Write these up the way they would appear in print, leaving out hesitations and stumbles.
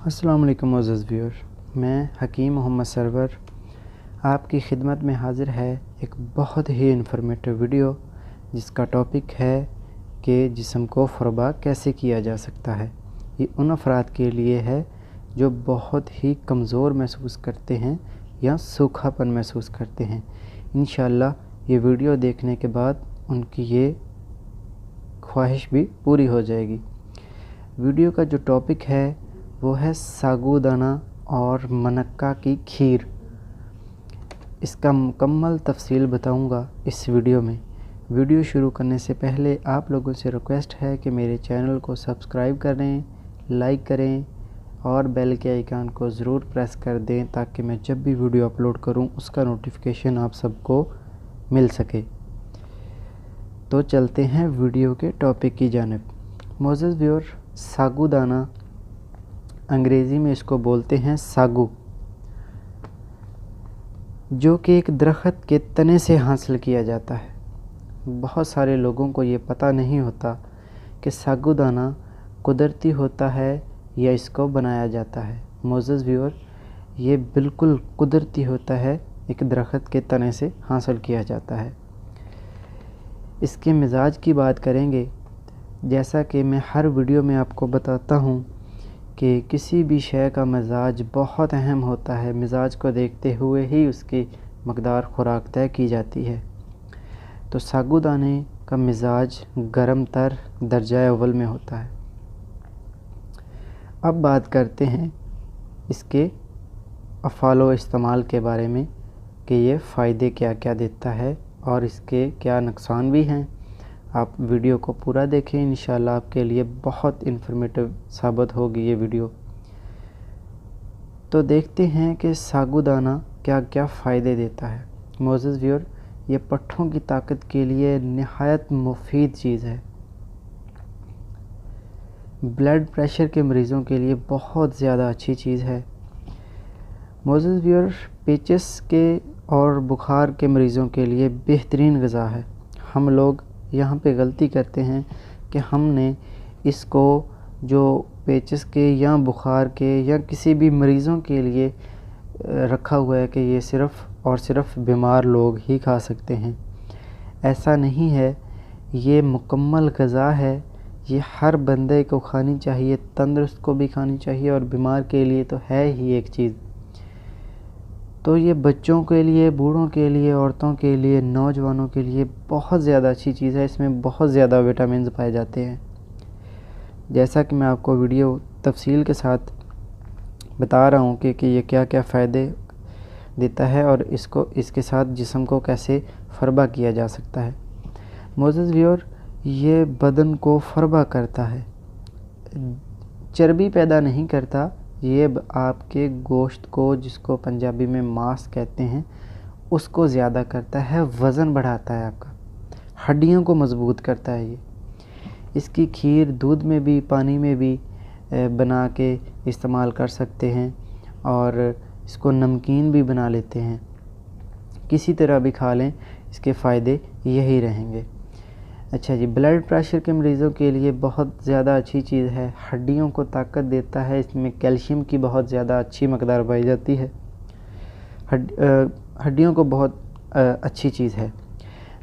अस्सलाम वालेकुम मोअज़्ज़ज़ व्यूअर, मैं हकीम मोहम्मद सरवर आपकी खिदमत में हाज़िर है एक बहुत ही इन्फॉर्मेटिव वीडियो जिसका टॉपिक है कि जिस्म को फ़रबा कैसे किया जा सकता है। ये उन अफराद के लिए है जो बहुत ही कमज़ोर महसूस करते हैं या सूखापन महसूस करते हैं। इंशाअल्लाह ये वीडियो देखने के बाद उनकी ये ख्वाहिश भी पूरी हो जाएगी। वीडियो का जो टॉपिक है वो है सागूदाना और मनक्का की खीर। इसका मुकम्मल तफसील बताऊंगा इस वीडियो में। वीडियो शुरू करने से पहले आप लोगों से रिक्वेस्ट है कि मेरे चैनल को सब्सक्राइब करें, लाइक करें और बेल के आइकन को ज़रूर प्रेस कर दें ताकि मैं जब भी वीडियो अपलोड करूं उसका नोटिफिकेशन आप सबको मिल सके। तो चलते हैं वीडियो के टॉपिक की जानिब। मोअज़्ज़ज़ व्यूअर, सागूदाना अंग्रेज़ी में इसको बोलते हैं सागू, जो कि एक दरख्त के तने से हासिल किया जाता है। बहुत सारे लोगों को ये पता नहीं होता कि सागूदाना कुदरती होता है या इसको बनाया जाता है। मोअज़्ज़ज़ व्यूअर, ये बिल्कुल कुदरती होता है, एक दरख्त के तने से हासिल किया जाता है। इसके मिजाज की बात करेंगे, जैसा कि मैं हर वीडियो में आपको बताता हूँ कि किसी भी शय का मिजाज बहुत अहम होता है। मिजाज को देखते हुए ही उसकी मकदार खुराक तय की जाती है। तो सागूदाने का मिजाज गरम तर दर्जा अव्वल में होता है। अब बात करते हैं इसके अफ़ालो इस्तेमाल के बारे में कि ये फ़ायदे क्या क्या देता है और इसके क्या नुकसान भी हैं। आप वीडियो को पूरा देखें, इंशाल्लाह आपके लिए बहुत इन्फॉर्मेटिव साबित होगी ये वीडियो। तो देखते हैं कि सागूदाना क्या क्या फ़ायदे देता है। मोअज़्ज़ज़ व्यूअर, ये पट्ठों की ताकत के लिए निहायत मुफीद चीज़ है। ब्लड प्रेशर के मरीज़ों के लिए बहुत ज़्यादा अच्छी चीज़ है। मोअज़्ज़ज़ व्यूअर, पेचिस के और बुखार के मरीज़ों के लिए बेहतरीन ग़िज़ा है। हम लोग यहाँ पे गलती करते हैं कि हमने इसको जो पेचिस के या बुखार के या किसी भी मरीज़ों के लिए रखा हुआ है कि ये सिर्फ़ और सिर्फ़ बीमार लोग ही खा सकते हैं। ऐसा नहीं है, ये मुकम्मल ग़िज़ा है। ये हर बंदे को खानी चाहिए, तंदुरुस्त को भी खानी चाहिए और बीमार के लिए तो है ही एक चीज़। तो ये बच्चों के लिए, बूढ़ों के लिए, औरतों के लिए, नौजवानों के लिए बहुत ज़्यादा अच्छी चीज़ है। इसमें बहुत ज़्यादा विटामिन पाए जाते हैं। जैसा कि मैं आपको वीडियो तफसील के साथ बता रहा हूँ कि ये क्या क्या फ़ायदे देता है और इसके साथ जिस्म को कैसे फ़रबा किया जा सकता है। मोअज़्ज़ज़ व्यूअर, ये बदन को फ़रबा करता है, चर्बी पैदा नहीं करता। ये आपके गोश्त को, जिसको पंजाबी में मांस कहते हैं, उसको ज़्यादा करता है, वज़न बढ़ाता है आपका, हड्डियों को मज़बूत करता है। ये इसकी खीर दूध में भी, पानी में भी बना के इस्तेमाल कर सकते हैं और इसको नमकीन भी बना लेते हैं। किसी तरह भी खा लें, इसके फ़ायदे यही रहेंगे। अच्छा जी, ब्लड प्रेशर के मरीज़ों के लिए बहुत ज़्यादा अच्छी चीज़ है। हड्डियों को ताकत देता है। इसमें कैल्शियम की बहुत ज़्यादा अच्छी मकदार पाई जाती है। हड्डियों को बहुत अच्छी चीज़ है।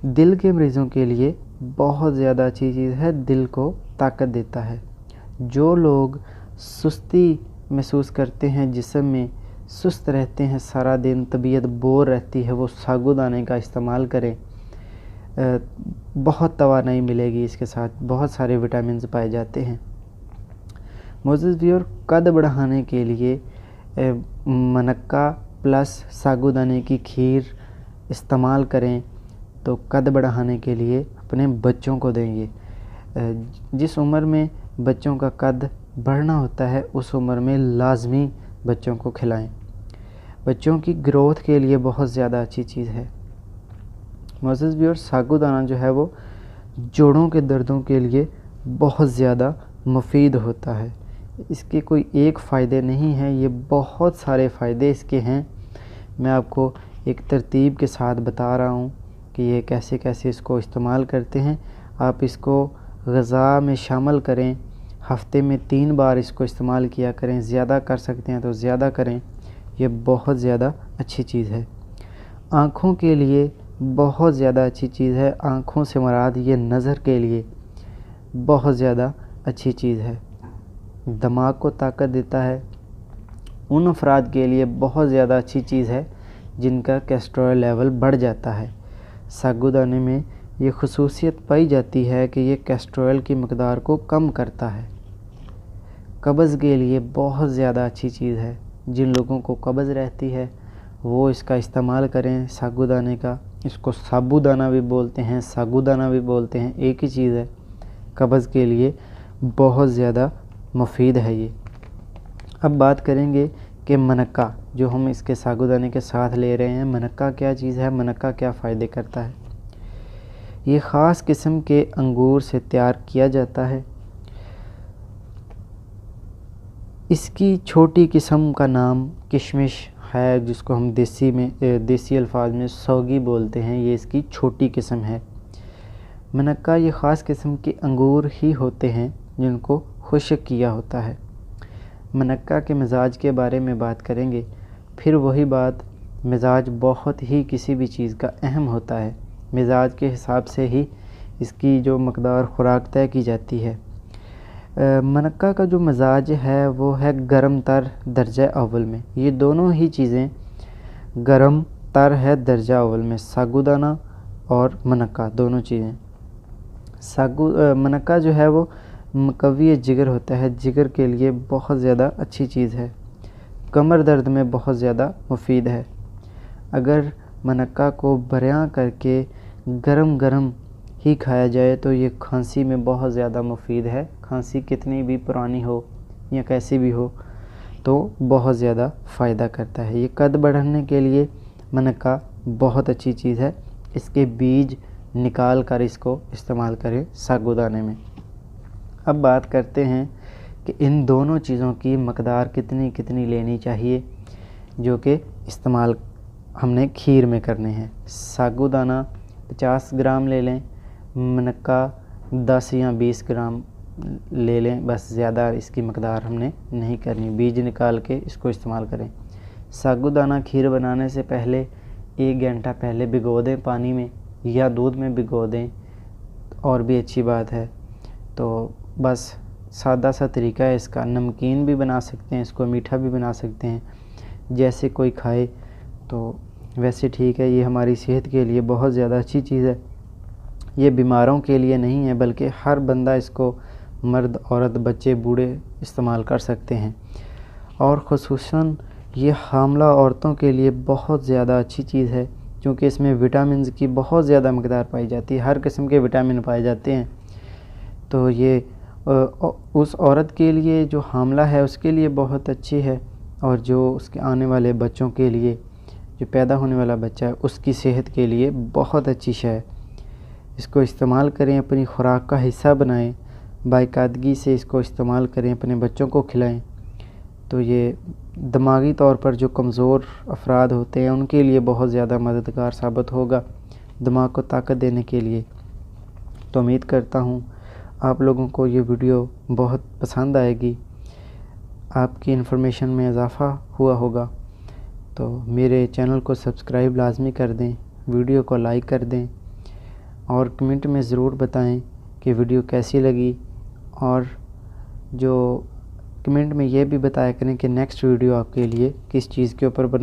दिल के मरीज़ों के लिए बहुत ज़्यादा अच्छी चीज़ है, दिल को ताकत देता है। जो लोग सुस्ती महसूस करते हैं, जिस्म में सुस्त रहते हैं, सारा दिन तबीयत बोर रहती है, वो सागूदाने का इस्तेमाल करें। बहुत तवानाई मिलेगी इसके साथ, बहुत सारे विटामिन पाए जाते हैं। मोअज़्ज़ज़ व्यूअर, कद बढ़ाने के लिए मनक्का प्लस सागूदाने की खीर इस्तेमाल करें तो कद बढ़ाने के लिए अपने बच्चों को देंगे। जिस उम्र में बच्चों का कद बढ़ना होता है उस उम्र में लाजमी बच्चों को खिलाएं। बच्चों की ग्रोथ के लिए बहुत ज़्यादा अच्छी चीज़ है। मोअज़्ज़ज़ व्यूअर, सागूदाना जो है वो जोड़ों के दर्दों के लिए बहुत ज़्यादा मुफीद होता है। इसके कोई एक फ़ायदे नहीं हैं, ये बहुत सारे फ़ायदे इसके हैं। मैं आपको एक तरतीब के साथ बता रहा हूँ कि ये कैसे कैसे इसको इस्तेमाल करते हैं। आप इसको ग़िज़ा में शामिल करें, हफ्ते में 3 बार इसको इस्तेमाल किया करें, ज़्यादा कर सकते हैं तो ज़्यादा करें। ये बहुत ज़्यादा अच्छी चीज़ है। आँखों के लिए बहुत ज़्यादा अच्छी चीज़ है। आँखों से मुराद ये नज़र के लिए बहुत ज़्यादा अच्छी चीज़ है। दिमाग को ताकत देता है। उन अफराद के लिए बहुत ज़्यादा अच्छी चीज़ है जिनका कोलेस्ट्रॉल लेवल बढ़ जाता है। साबूदाने में ये खसूसियत पाई जाती है कि ये कोलेस्ट्रॉल की मकदार को कम करता है। कब्ज़ के लिए बहुत ज़्यादा अच्छी चीज़ है। जिन लोगों को कब्ज़ रहती है वो इसका इस्तेमाल करें, साबूदाने का। इसको साबूदाना भी बोलते हैं, सागूदाना भी बोलते हैं, एक ही चीज़ है। कब्ज़ के लिए बहुत ज़्यादा मुफीद है ये। अब बात करेंगे कि मनक्का जो हम इसके साबूदाने के साथ ले रहे हैं, मनक्का क्या चीज़ है, मनक्का क्या फ़ायदे करता है। ये ख़ास किस्म के अंगूर से तैयार किया जाता है। इसकी छोटी किस्म का नाम किशमिश है, जिसको हम देसी अल्फाज में सौगी बोलते हैं। ये इसकी छोटी किस्म है। मनक्का ये ख़ास किस्म के अंगूर ही होते हैं जिनको खुश्क किया होता है। मनक्का के मिजाज के बारे में बात करेंगे। फिर वही बात, मिजाज बहुत ही किसी भी चीज़ का अहम होता है। मिजाज के हिसाब से ही इसकी जो मकदार खुराक तय की जाती है। मनक्का का जो मिजाज है वो है गर्म तर दर्जा अव्वल में। ये दोनों ही चीज़ें गर्म तर है दर्जा अव्वल में, साबूदाना और मनक्का दोनों चीज़ें। मनक्का जो है वो मुकव्वी जिगर होता है, जिगर के लिए बहुत ज़्यादा अच्छी चीज़ है। कमर दर्द में बहुत ज़्यादा मुफीद है। अगर मनक्का को बयां करके गरम गरम ही खाया जाए तो ये खांसी में बहुत ज़्यादा मुफीद है। खांसी कितनी भी पुरानी हो या कैसी भी हो तो बहुत ज़्यादा फ़ायदा करता है। ये कद बढ़ाने के लिए मनक्का बहुत अच्छी चीज़ है। इसके बीज निकाल कर इसको इस्तेमाल करें साबूदाने में। अब बात करते हैं कि इन दोनों चीज़ों की मकदार कितनी कितनी लेनी चाहिए जो कि इस्तेमाल हमने खीर में करने हैं। साबूदाना 50 ग्राम ले लें, मनक्का 10 या 20 ग्राम ले लें, बस ज़्यादा इसकी मकदार हमने नहीं करनी। बीज निकाल के इसको इस्तेमाल करें। साबूदाना खीर बनाने से पहले 1 घंटा पहले भिगो दें पानी में या दूध में भिगो दें, और भी अच्छी बात है। तो बस सादा सा तरीका है इसका। नमकीन भी बना सकते हैं, इसको मीठा भी बना सकते हैं, जैसे कोई खाए तो वैसे ठीक है। ये हमारी सेहत के लिए बहुत ज़्यादा अच्छी चीज़ है। ये बीमारों के लिए नहीं है बल्कि हर बंदा इसको, मर्द औरत बच्चे बूढ़े इस्तेमाल कर सकते हैं। और ख़ुसूसन ये हामला औरतों के लिए बहुत ज़्यादा अच्छी चीज़ है क्योंकि इसमें विटामिन की बहुत ज़्यादा मकदार पाई जाती है। हर किस्म के विटामिन पाए जाते हैं। तो ये उस औरत के लिए जो हामला है उसके लिए बहुत अच्छी है, और जो उसके आने वाले बच्चों के लिए, जो पैदा होने वाला बच्चा है उसकी सेहत के लिए बहुत अच्छी शय है। इसको इस्तेमाल करें, अपनी खुराक का हिस्सा बनाएं, बाकायदगी से इसको इस्तेमाल करें, अपने बच्चों को खिलाएं। तो ये दिमागी तौर पर जो कमज़ोर अफराद होते हैं उनके लिए बहुत ज़्यादा मददगार साबित होगा, दिमाग को ताकत देने के लिए। तो उम्मीद करता हूँ आप लोगों को ये वीडियो बहुत पसंद आएगी, आपकी इन्फॉर्मेशन में इजाफ़ा हुआ होगा। तो मेरे चैनल को सब्सक्राइब लाजमी कर दें, वीडियो को लाइक कर दें, और कमेंट में ज़रूर बताएं कि वीडियो कैसी लगी। और जो कमेंट में ये भी बताया करें कि नेक्स्ट वीडियो आपके लिए किस चीज़ के ऊपर बनाऊं।